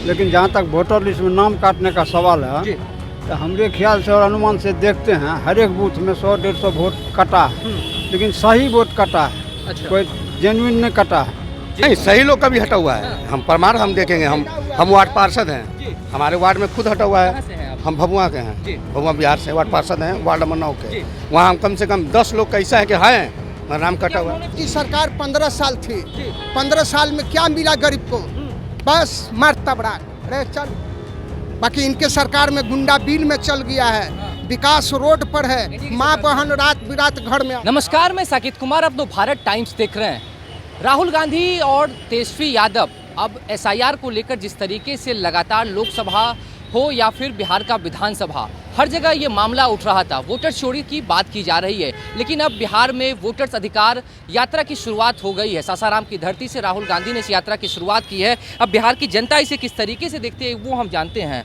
लेकिन जहाँ तक वोटर लिस्ट में नाम काटने का सवाल है, तो हमारे ख्याल से और अनुमान से देखते हैं हर एक बूथ में 100-150 वोट कटा है, लेकिन सही वोट कटा है। अच्छा। कोई जेन्युइन नहीं कटा है। नहीं, सही लोग का भी हटा हुआ है। हम प्रमाण हम देखेंगे। हम वार्ड पार्षद हैं, हमारे वार्ड में खुद हटा हुआ कहाँ से है। हैं आप? हम भभुआ के हैं, भभुआ बिहार से वार्ड पार्षद हैं, वार्ड नंबर 9 के। वहाँ हम कम से कम 10 लोग का ऐसा है कि है नाम कटा हुआ है। की सरकार 15 साल थी, 15 साल में क्या मिला गरीब को? बस मारता बड़ा अरे चल। बाकी इनके सरकार में गुंडा बिल में चल गया है, विकास रोड पर है, माँ बहन रात बिरात घर में। नमस्कार, मैं साकित कुमार, अब भारत टाइम्स देख रहे हैं। राहुल गांधी और तेजस्वी यादव अब एसआईआर को लेकर जिस तरीके से लगातार लोकसभा हो या फिर बिहार का विधानसभा, हर जगह ये मामला उठ रहा था। वोटर चोरी की बात की जा रही है, लेकिन अब बिहार में वोटर्स अधिकार यात्रा की शुरुआत हो गई है। सासाराम की धरती से राहुल गांधी ने इस यात्रा की शुरुआत की है। अब बिहार की जनता इसे किस तरीके से देखती है वो हम जानते हैं।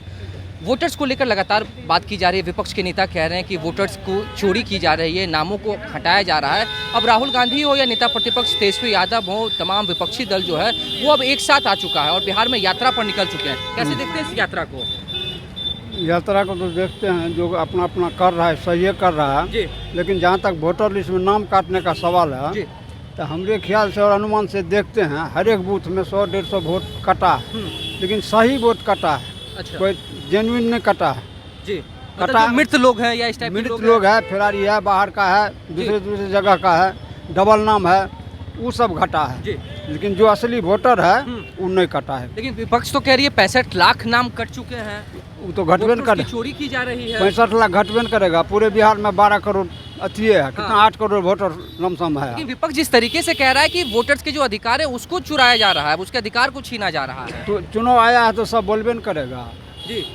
वोटर्स को लेकर लगातार बात की जा रही है। विपक्ष के नेता कह रहे हैं कि वोटर्स को चोरी की जा रही है, नामों को हटाया जा रहा है। अब राहुल गांधी हो या नेता प्रतिपक्ष तेजस्वी यादव हो, तमाम विपक्षी दल जो है वो अब एक साथ आ चुका है और बिहार में यात्रा पर निकल चुके हैं। कैसे देखते हैं इस यात्रा को? यात्रा को तो देखते हैं, जो अपना अपना कर रहा है सही कर रहा है जी। लेकिन जहाँ तक वोटर लिस्ट में नाम काटने का सवाल है, जी। तो हमारे ख्याल से और अनुमान से देखते हैं हर एक बूथ में 100-150 वोट कटा है, लेकिन सही वोट कटा है। अच्छा। कोई जेन्युइन नहीं कटा है। जी। कटा- मतलब जो मृत लोग हैं या इस टाइप के मृत लोग है, फिरारी है, बाहर का है, दूसरे जगह का है, डबल नाम है, वो सब घटा है। जी। लेकिन जो असली वोटर है वो नहीं कटा है। लेकिन विपक्ष तो कह रही है 65 लाख नाम कट चुके हैं, वो तो घटबे वोटर्स कर की चोरी की जा रही है। 65 लाख घटबे न करेगा। पूरे बिहार में 12 करोड़ अथी है, कितना 8 करोड़ वोटर लमसम है। लेकिन विपक्ष जिस तरीके से कह रहा है कि वोटर्स के जो अधिकार है उसको चुराया जा रहा है, उसके अधिकार को छीना जा रहा है। तो चुनाव आया है तो सब बोलबे न करेगा, जी।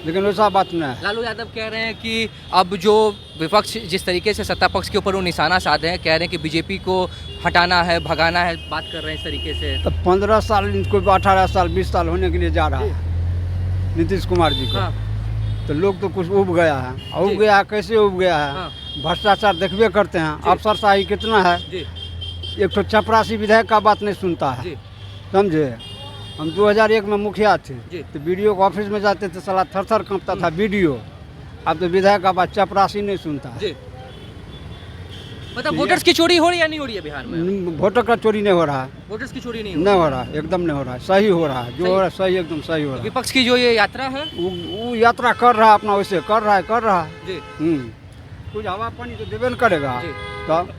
लेकिन वैसा बात नहीं है। लालू यादव कह रहे हैं कि अब जो विपक्ष जिस तरीके से सत्ता पक्ष के ऊपर वो निशाना साधे हैं, कह रहे हैं कि बीजेपी को हटाना है, भगाना है, बात कर रहे हैं इस तरीके से। तो 15 साल कोई 18 साल 20 साल होने के लिए जा रहा है नीतीश कुमार जी को। हाँ। तो लोग तो कुछ उब गया है। उब जी। गया है, कैसे उब गया है? हाँ। भ्रष्टाचार देखबे करते हैं, जी। अफसरशाही कितना है। जी। एक तो चपरासी विधायक का बात नहीं सुनता है, जी। समझे। हम 2001 में मुखिया थे, जी। तो बीडीओ के ऑफिस में जाते थे, साला थर थर कांपता था बीडीओ। अब तो विधायक का बात चपरासी नहीं सुनता है। जी। मतलब वोटर्स की चोरी हो रही है या नहीं हो रही है बिहार में? वोटर का चोरी नहीं हो रहा है, वोटर्स की चोरी नहीं नहीं हो रहा है, एकदम नहीं हो रहा है, सही हो रहा है। जो हो रहा है सही, एकदम सही हो रहा है। विपक्ष की जो ये यात्रा है। वो यात्रा कर रहा है अपना, वैसे कर रहा है। जी। कुछ हवा पानी तो देवे न करेगा। जी। तब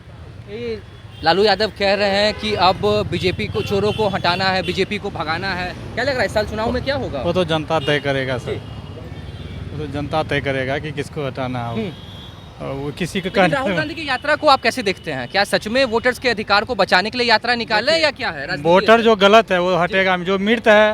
ये लालू यादव कह रहे हैं कि अब बीजेपी को, चोरों को हटाना है, बीजेपी को भगाना है। क्या लग रहा है इस साल चुनाव में क्या होगा? वो तो जनता तय करेगा सर, जी। वो तो जनता तय करेगा कि किसको हटाना है। और वो किसी का लेकिन राहुल गांधी की यात्रा को आप कैसे देखते हैं? क्या सच में वोटर्स के अधिकार को बचाने के लिए यात्रा निकाल रहे हैं या क्या है? राजनीति वोटर है? जो गलत है वो हटेगा, जो मृत है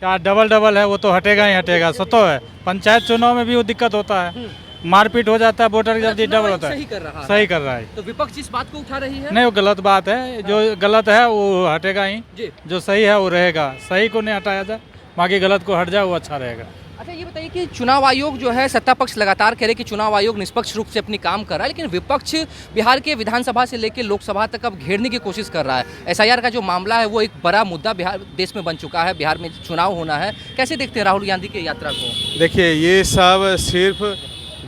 या डबल है वो तो हटेगा ही हटेगा। सतो है, पंचायत चुनाव में भी वो दिक्कत होता है, मारपीट हो जाता है, वोटर जल्दी चुनाव डबल होता सही है। कर रहा है। सही कर रहा है। तो विपक्ष इस बात को उठा रही है? नहीं, वो गलत बात है। जो गलत है वो हटेगा ही, जी। जो सही है वो रहेगा। सही को नहीं हटाया जाए, बाकी गलत को हट जाए, वो अच्छा रहेगा। अच्छा, ये बताइए कि चुनाव आयोग जो है, सत्ता पक्ष लगातार कह रहे कि चुनाव आयोग निष्पक्ष रूप से अपनी काम कर रहा है, लेकिन विपक्ष बिहार के विधानसभा से लेकर लोकसभा तक अब घेरने की कोशिश कर रहा है। एसआईआर का जो मामला है वो एक बड़ा मुद्दा बिहार देश में बन चुका है, बिहार में चुनाव होना है। कैसे देखते हैं राहुल गांधी की यात्रा को? देखिए, ये सब सिर्फ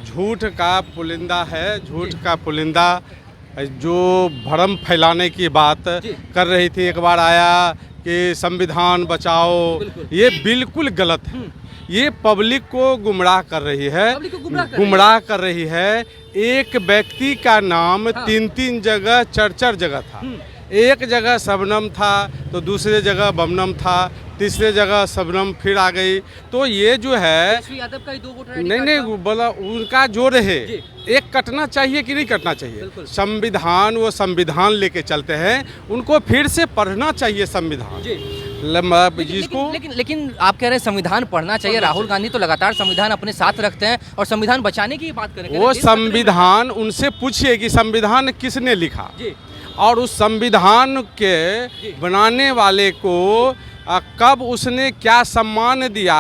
झूठ का पुलिंदा है, झूठ का पुलिंदा जो भ्रम फैलाने की बात जी। कर रही थी। एक बार आया कि संविधान बचाओ, बिल्कुल। ये बिल्कुल गलत है। ये पब्लिक को गुमराह कर रही है, पब्लिक को गुमराह कर रही है। एक व्यक्ति का नाम हाँ। 3 जगह 4 जगह था। एक जगह शबनम था, तो दूसरे जगह बमनम था, तीसरे जगह शबनम फिर आ गई। तो ये जो है, तेजस्वी यादव का ही 2 वोटर ID नहीं कार्ड था। नहीं बोला, उनका जो रहे जी। एक कटना चाहिए कि नहीं कटना चाहिए। बिल्कुल। संविधान, वो संविधान लेके चलते हैं, उनको फिर से पढ़ना चाहिए संविधान। जी। जिसको लेकिन आप कह रहे हैं संविधान पढ़ना चाहिए। राहुल गांधी तो लगातार संविधान अपने साथ रखते हैं और संविधान बचाने की बात करें। वो संविधान, उनसे पूछिए कि संविधान किसने लिखा, जी। और उस संविधान के बनाने वाले को कब उसने क्या सम्मान दिया।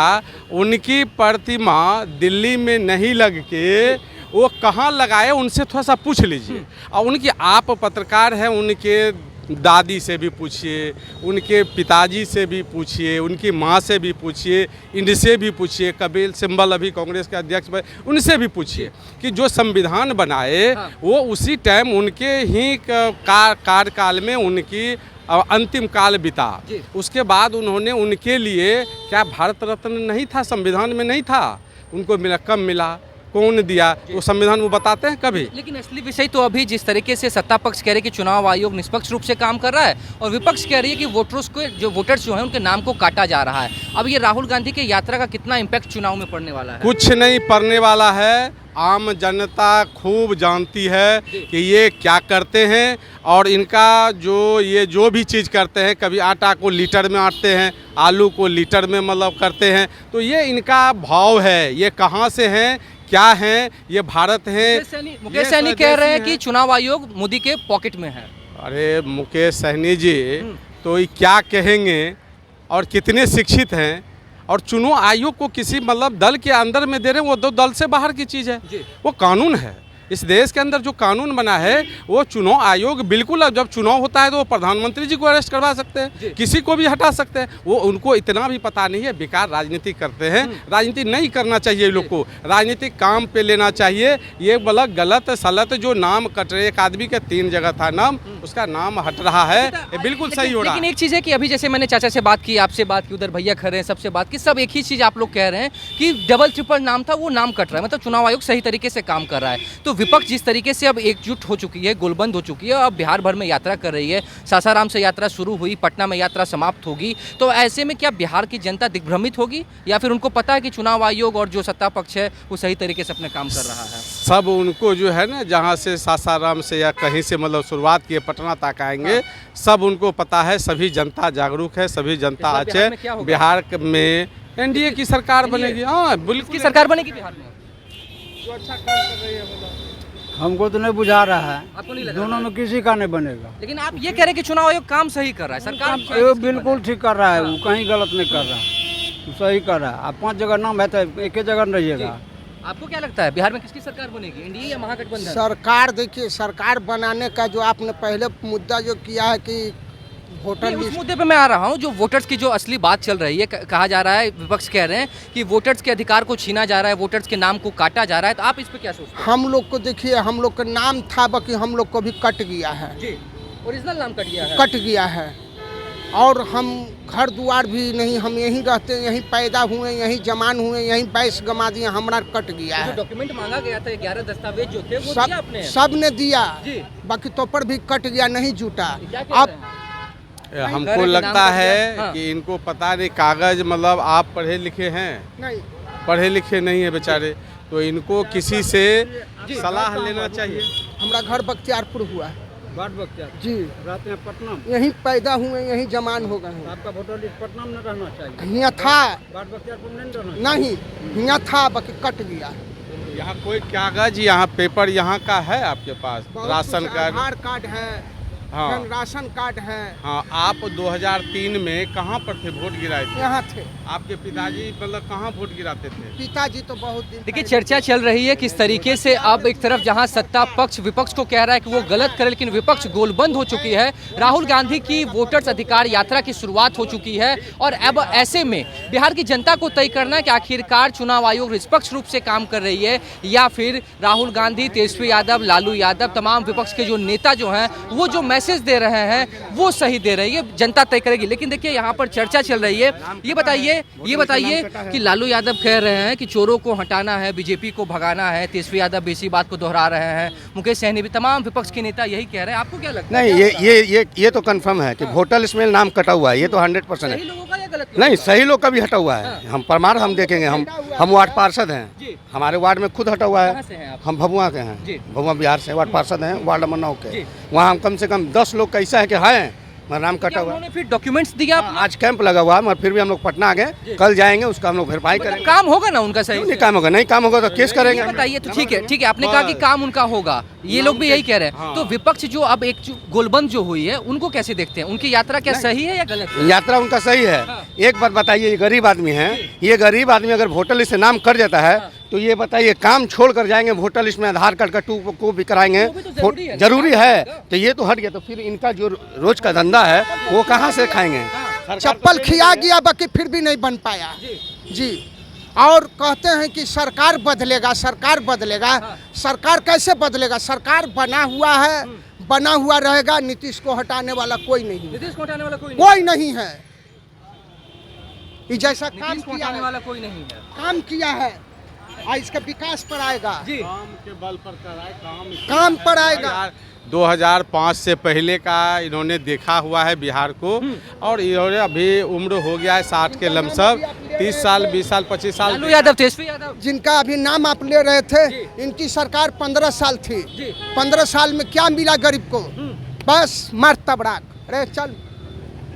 उनकी प्रतिमा दिल्ली में नहीं लग के वो कहाँ लगाए, उनसे थोड़ा सा पूछ लीजिए। और उनकी, आप पत्रकार हैं, उनके दादी से भी पूछिए, उनके पिताजी से भी पूछिए, उनकी माँ से भी पूछिए, इनसे भी पूछिए, कपिल सिब्बल अभी कांग्रेस के अध्यक्ष बने, उनसे भी पूछिए कि जो संविधान बनाए वो उसी टाइम उनके ही कार्यकाल में उनकी अंतिम काल बिता। उसके बाद उन्होंने उनके लिए क्या भारत रत्न नहीं था, संविधान में नहीं था, उनको मिला, कब मिला, कौन दिया, वो संविधान वो बताते हैं कभी। लेकिन असली विषय तो अभी जिस तरीके से सत्ता पक्ष कह रहे हैं कि चुनाव आयोग निष्पक्ष रूप से काम कर रहा है और विपक्ष कह रही है कि वोटर्स जो हैं उनके नाम को काटा जा रहा है। अब ये राहुल गांधी की यात्रा का कितना इम्पैक्ट चुनाव में पड़ने वाला है? कुछ नहीं पड़ने वाला है। आम जनता खूब जानती है कि ये क्या करते हैं और इनका जो भी चीज़ करते हैं, कभी आटा को लीटर में आटते हैं, आलू को लीटर में मतलब करते हैं, तो ये इनका भाव है। ये कहाँ से हैं, क्या हैं, ये भारत है। मुकेश सहनी कह रहे हैं कि चुनाव आयोग मोदी के पॉकेट में है। अरे मुकेश सहनी जी तो ये क्या कहेंगे और कितने शिक्षित हैं, और चुनाव आयोग को किसी मतलब दल के अंदर में दे रहे हैं, वो दो दल से बाहर की चीज़ है। वो कानून है, इस देश के अंदर जो कानून बना है वो चुनाव आयोग बिल्कुल। अब जब चुनाव होता है तो वो प्रधानमंत्री जी को अरेस्ट करवा सकते हैं, किसी को भी हटा सकते हैं। वो उनको इतना भी पता नहीं है, बेकार राजनीति करते हैं। राजनीति नहीं करना चाहिए लोग को, राजनीतिक काम पे लेना चाहिए। ये मतलब गलत सलत जो नाम कट रहे, एक आदमी के 3 जगह था नाम, उसका नाम हट रहा है, ये बिल्कुल सही हो रहा है। लेकिन एक चीज़ है कि अभी जैसे मैंने चाचा से बात की, आपसे बात की, उधर भैया खड़े हैं, सबसे बात की, सब एक ही चीज़ आप लोग कह रहे हैं कि डबल ट्रिपल नाम था, वो नाम कट रहा है, मतलब चुनाव आयोग सही तरीके से काम कर रहा है। तो विपक्ष जिस तरीके से अब एकजुट हो चुकी है, गोलबंद हो चुकी है, अब बिहार भर में यात्रा कर रही है, सासाराम से यात्रा शुरू हुई, पटना में यात्रा समाप्त होगी, तो ऐसे में क्या बिहार की जनता दिग्भ्रमित होगी या फिर उनको पता है कि चुनाव आयोग और जो सत्ता पक्ष है वो सही तरीके से अपने काम कर रहा है? सब उनको जो है ना, जहाँ से सासाराम से या कहीं से मतलब शुरुआत किए पटना तक आएंगे, सब उनको पता है। सभी जनता जागरूक है, सभी जनता अच्छे। बिहार में एनडीए की सरकार बनेगी। हाँ बिल्कुल, की सरकार बनेगी बिहार में। जो अच्छा काम कर रही है मतलब हमको तो नहीं बुझा रहा है, आपको नहीं लग दोनों रहा में किसी का नहीं बनेगा। लेकिन आप ये कह रहे हैं कि चुनाव आयोग काम सही कर रहा है, सरकार वो बिल्कुल ठीक कर रहा है, वो कहीं गलत नहीं कर रहा, वो सही कर रहा है। अब 5 जगह नाम है तो एक ही जगह रहिएगा। आपको क्या लगता है बिहार में किसकी सरकार बनेगी, एनडीए या महागठबंधन? सरकार देखिए, सरकार बनाने का जो आपने पहले मुद्दा जो किया है कि वोटर उस लिस्ट, मुद्दे पे मैं आ रहा हूँ। जो वोटर्स की जो असली बात चल रही है, कहा जा रहा है, विपक्ष कह रहे हैं कि वोटर्स के अधिकार को छीना जा रहा है, वोटर्स के नाम को काटा जा रहा है, तो आप इस पे क्या सोचते हैं? हम लोग को देखिए, हम लोग का नाम था बाकी हम लोग को भी कट गया है। जी, ओरिजिनल नाम कट गया है। कट गया है, और हम घर द्वार भी नहीं, हम यहीं रहते हैं, यहीं पैदा हुए, यहीं जमान हुए, यहीं बैस गमा दिए, हमारा कट गया है। डॉक्यूमेंट मांगा गया था, 11 दस्तावेज जो थे वो दिया आपने? सब ने दिया जी। बाकी तो पर भी कट गया, नहीं जुटा। अब हमको लगता है कि इनको पता नहीं, कागज मतलब आप पढ़े लिखे हैं, नहीं पढ़े लिखे नहीं है बेचारे, तो इनको किसी से सलाह लेना चाहिए। हमारा घर बख्तियारपुर हुआ है जी, रहते हैं पटना में, यहीं पैदा हुए, यहीं जमान हो गए हैं। आपका वोटर लिस्ट पटना में रहना चाहिए, यहाँ था बख्तियारपुर में नहीं रहना। नहीं, यहाँ था बाकी कट गया। यहाँ कोई कागज, यहाँ पेपर यहाँ का है आपके पास? बहुत राशन कुछ, कार्ड? आधार कार्ड है, हाँ फिर राशन कार्ड है। हाँ। आप 2003 में कहाँ पर थे, वोट गिराए थे? यहाँ थे। आपके पिताजी मतलब कहाँ वोट गिराते थे? पिताजी तो बहुत दिन देखिए, चर्चा चल रही है किस तरीके से अब एक तरफ जहां सत्ता पक्ष विपक्ष को कह रहा है कि वो गलत करे, लेकिन विपक्ष गोलबंद हो चुकी है। राहुल गांधी की वोटर्स अधिकार यात्रा की शुरुआत हो चुकी है और अब ऐसे में बिहार की जनता को तय करना है कि आखिरकार चुनाव आयोग निष्पक्ष रूप से काम कर रही है या फिर राहुल गांधी, तेजस्वी यादव, लालू यादव, तमाम विपक्ष के जो नेता जो हैं वो जो मैसेज दे रहे हैं वो सही दे रही है, जनता तय करेगी। लेकिन देखिए, यहाँ पर चर्चा चल रही है। ये बताइए कि लालू यादव कह रहे हैं कि चोरों को हटाना है, बीजेपी को भगाना है, तेजस्वी यादव भी इसी बात को दोहरा रहे हैं, मुकेश सहनी भी, तमाम विपक्ष के नेता यही कह रहे हैं। आपको क्या लगता है? नहीं, ये तो कंफर्म है कि वोटर लिस्ट में नाम कटा हुआ है, ये तो 100% है। सही लोगों का या गलत? नहीं, सही लोग का भी हटा हुआ है। हम प्रमाण हम देखेंगे। हम वार्ड पार्षद हैं, हमारे वार्ड में खुद हटा हुआ कहाँ से हैं है। आप? हम भभुआ के जी। हैं, भभुआ बिहार से वार्ड पार्षद हैं, वार्ड नंबर 9 के। वहाँ हम कम से कम 10 लोग का ऐसा है कि मेरा नाम कटा हुआ है। उन्होंने फिर डॉक्यूमेंट्स दिया? आज कैंप लगा हुआ है, मगर फिर भी हम लोग पटना आ गए, कल जाएंगे, उसका हम लोग वेरीफाई करेंगे। काम होगा ना उनका? सही नहीं काम होगा, नहीं काम होगा तो केस करेंगे। बताइए तो ठीक है, आपने कहा कि काम उनका होगा, ये लोग भी यही कह रहे हैं। तो विपक्ष जो अब एक गोलबंद जो हुई है, उनको कैसे देखते हैं? उनकी यात्रा क्या सही है या गलत है? यात्रा उनका सही है। एक बात बताइए, ये गरीब आदमी है, ये गरीब आदमी अगर वोटर लिस्ट से नाम कट जाता है तो ये बताइए काम छोड़ कर जाएंगे वोटर लिस्ट में आधार कार्ड का टू को भी कराएंगे, जरूरी है। तो ये तो हट गया, तो फिर इनका जो रोज का धंधा है वो कहाँ से खाएंगे? चप्पल खिया गया बाकी फिर भी नहीं बन पाया जी। और कहते हैं कि सरकार बदलेगा, सरकार बदलेगा। सरकार कैसे बदलेगा? सरकार बना हुआ है, बना हुआ रहेगा। नीतीश को हटाने वाला कोई नहीं, नीतीश को हटाने वाला कोई नहीं है। ये जैसा काम किया हटाने है, वाला कोई नहीं है। काम किया है, इसका विकास पर आएगा, काम के बल पर कराए, काम पर आएगा। 2005 से पहले का इन्होंने देखा हुआ है बिहार को, और इन्होंने अभी उम्र हो गया है 60 के लमसम, 30 साल 20 साल 25 साल। लालू यादव, तेजस्वी यादव, जिनका अभी नाम आप ले रहे थे, इनकी सरकार 15 साल थी। 15 साल में क्या मिला गरीब को? बस मार तबड़ाक, अरे चल।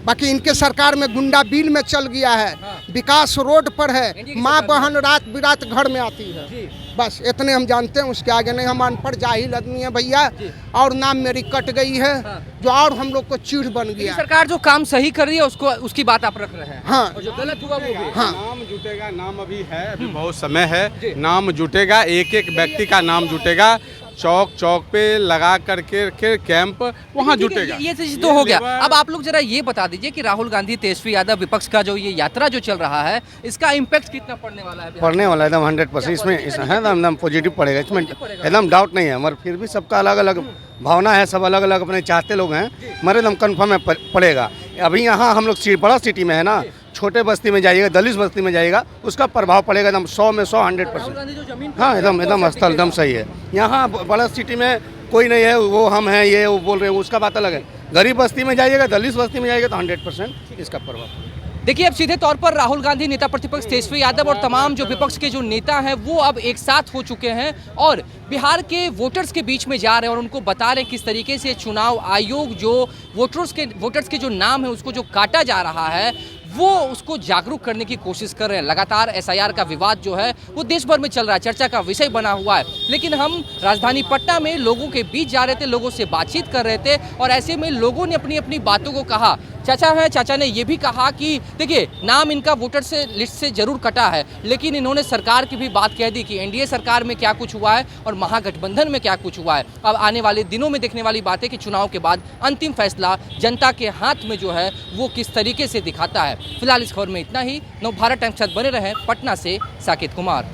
बाकी इनके सरकार में गुंडा बिल में चल गया है, विकास रोड पर है, माँ बहन रात बिरात घर में आती है। बस इतने हम जानते हैं, उसके आगे नहीं। हम अनपढ़ जाहिल आदमी है भैया, और नाम मेरी कट गई है जो और हम लोग को चिढ़ बन गया। सरकार जो काम सही कर रही है उसको, उसकी बात आप रख रहे हैं। हाँ, और जो गलत हुआ वो भी। हाँ, नाम जुटेगा, नाम अभी है, अभी बहुत समय है, नाम जुटेगा, एक एक व्यक्ति का नाम जुटेगा, चौक चौक पे लगा करके कैंप वहाँ जुटेगा। ये चीज तो हो गया। अब आप लोग जरा ये बता दीजिए कि राहुल गांधी, तेजस्वी यादव, विपक्ष का जो ये यात्रा जो चल रहा है, इसका इम्पैक्ट कितना पड़ने वाला है? पढ़ने वाला एकदम 100%। इसमें है एकदम पॉजिटिव पड़ेगा, इसमें एकदम डाउट नहीं है। मगर फिर भी सबका अलग अलग भावना है, सब अलग अलग अपने चाहते लोग हैं, मगर एकदम कन्फर्म है पड़ेगा। अभी यहाँ हम लोग बड़ा सिटी में है ना, छोटे बस्ती में जाइएगा, दलित बस्ती में जाइएगा, उसका प्रभाव पड़ेगा एकदम 100 में 100, 100%। हाँ, एकदम स्थल एकदम सही है। यहाँ बड़ा सिटी में कोई नहीं है, वो हम हैं, ये वो बोल रहे हैं, उसका बात अलग है। गरीब बस्ती में जाइएगा, दलित बस्ती में जाइएगा तो 100% इसका प्रभाव। देखिए, अब सीधे तौर पर राहुल गांधी, नेता प्रतिपक्ष तेजस्वी यादव और तमाम जो विपक्ष के जो नेता हैं वो अब एक साथ हो चुके हैं और बिहार के वोटर्स के बीच में जा रहे हैं और उनको बता रहे हैं किस तरीके से चुनाव आयोग जो वोटर्स के जो नाम है उसको जो काटा जा रहा है वो उसको जागरूक करने की कोशिश कर रहे हैं। लगातार एसआईआर का विवाद जो है वो देश भर में चल रहा है, चर्चा का विषय बना हुआ है। लेकिन हम राजधानी पटना में लोगों के बीच जा रहे थे, लोगों से बातचीत कर रहे थे और ऐसे में लोगों ने अपनी अपनी बातों को कहा। चाचा ने ये भी कहा कि देखिए, नाम इनका वोटर से लिस्ट से जरूर कटा है, लेकिन इन्होंने सरकार की भी बात कह दी कि एनडीए सरकार में क्या कुछ हुआ है और महागठबंधन में क्या कुछ हुआ है। अब आने वाले दिनों में देखने वाली बात है कि चुनाव के बाद अंतिम फैसला जनता के हाथ में जो है वो किस तरीके से दिखाता है। फिलहाल इस खबर में इतना ही। नवभारत टाइम्स के साथ बने रहें। पटना से साकेत कुमार।